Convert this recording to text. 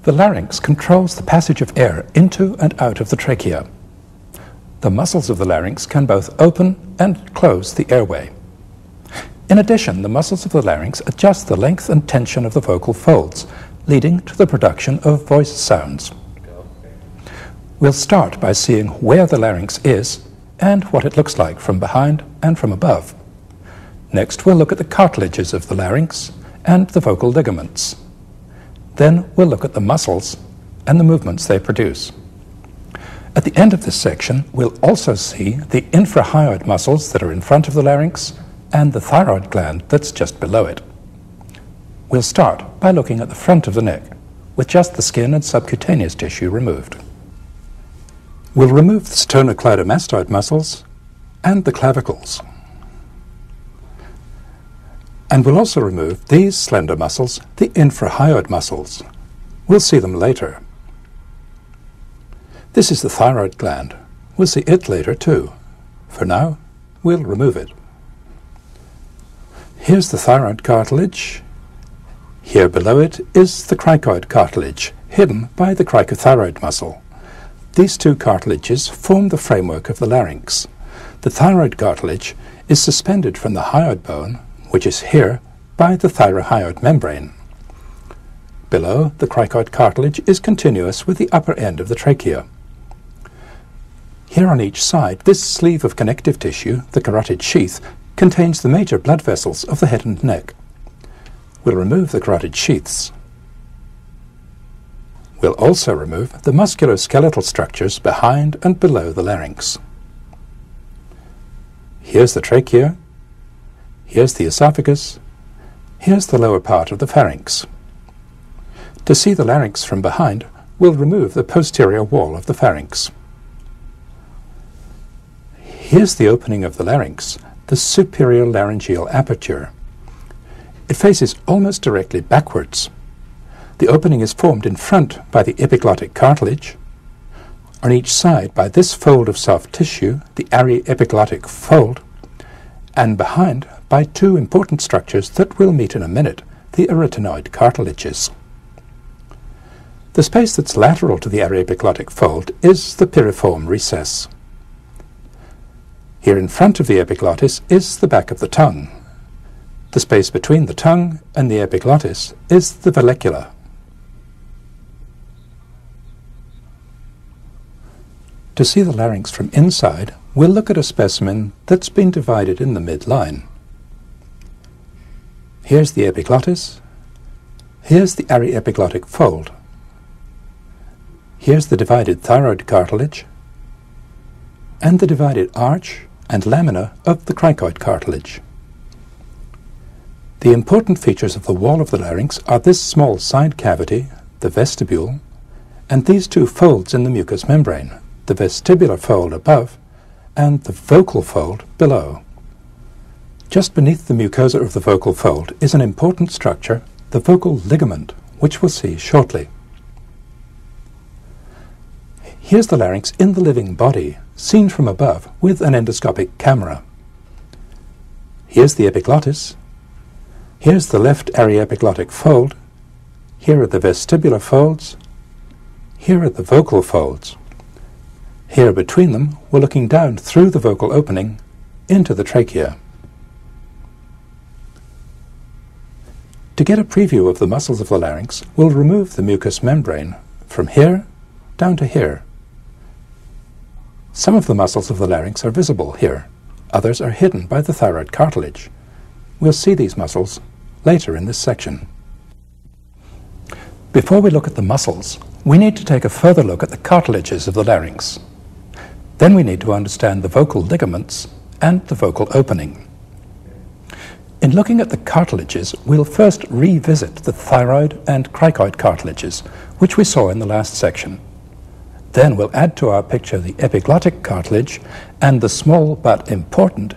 The larynx controls the passage of air into and out of the trachea. The muscles of the larynx can both open and close the airway. In addition, the muscles of the larynx adjust the length and tension of the vocal folds, leading to the production of voice sounds. We'll start by seeing where the larynx is and what it looks like from behind and from above. Next, we'll look at the cartilages of the larynx and the vocal ligaments. Then we'll look at the muscles and the movements they produce. At the end of this section, we'll also see the infrahyoid muscles that are in front of the larynx and the thyroid gland that's just below it. We'll start by looking at the front of the neck, with just the skin and subcutaneous tissue removed. We'll remove the sternocleidomastoid muscles and the clavicles. And we'll also remove these slender muscles, the infrahyoid muscles. We'll see them later. This is the thyroid gland. We'll see it later too. For now, we'll remove it. Here's the thyroid cartilage. Here below it is the cricoid cartilage, hidden by the cricothyroid muscle. These two cartilages form the framework of the larynx. The thyroid cartilage is suspended from the hyoid bone, which is here, by the thyrohyoid membrane. Below, the cricoid cartilage is continuous with the upper end of the trachea. Here on each side, this sleeve of connective tissue, the carotid sheath, contains the major blood vessels of the head and neck. We'll remove the carotid sheaths. We'll also remove the musculoskeletal structures behind and below the larynx. Here's the trachea. Here's the esophagus. Here's the lower part of the pharynx. To see the larynx from behind, we'll remove the posterior wall of the pharynx. Here's the opening of the larynx, the superior laryngeal aperture. It faces almost directly backwards. The opening is formed in front by the epiglottic cartilage, on each side by this fold of soft tissue, the aryepiglottic fold, and behind by two important structures that we'll meet in a minute, the arytenoid cartilages. The space that's lateral to the aryepiglottic fold is the piriform recess. Here in front of the epiglottis is the back of the tongue. The space between the tongue and the epiglottis is the vallecula. To see the larynx from inside, we'll look at a specimen that's been divided in the midline. Here's the epiglottis. Here's the aryepiglottic fold. Here's the divided thyroid cartilage and the divided arch and lamina of the cricoid cartilage. The important features of the wall of the larynx are this small side cavity, the vestibule, and these two folds in the mucous membrane, the vestibular fold above and the vocal fold below. Just beneath the mucosa of the vocal fold is an important structure, the vocal ligament, which we'll see shortly. Here's the larynx in the living body, seen from above with an endoscopic camera. Here's the epiglottis. Here's the left aryepiglottic fold. Here are the vestibular folds. Here are the vocal folds. Here between them, we're looking down through the vocal opening into the trachea. To get a preview of the muscles of the larynx, we'll remove the mucous membrane from here down to here. Some of the muscles of the larynx are visible here. Others are hidden by the thyroid cartilage. We'll see these muscles later in this section. Before we look at the muscles, we need to take a further look at the cartilages of the larynx. Then we need to understand the vocal ligaments and the vocal opening. In looking at the cartilages, we'll first revisit the thyroid and cricoid cartilages, which we saw in the last section. Then we'll add to our picture the epiglottic cartilage and the small but important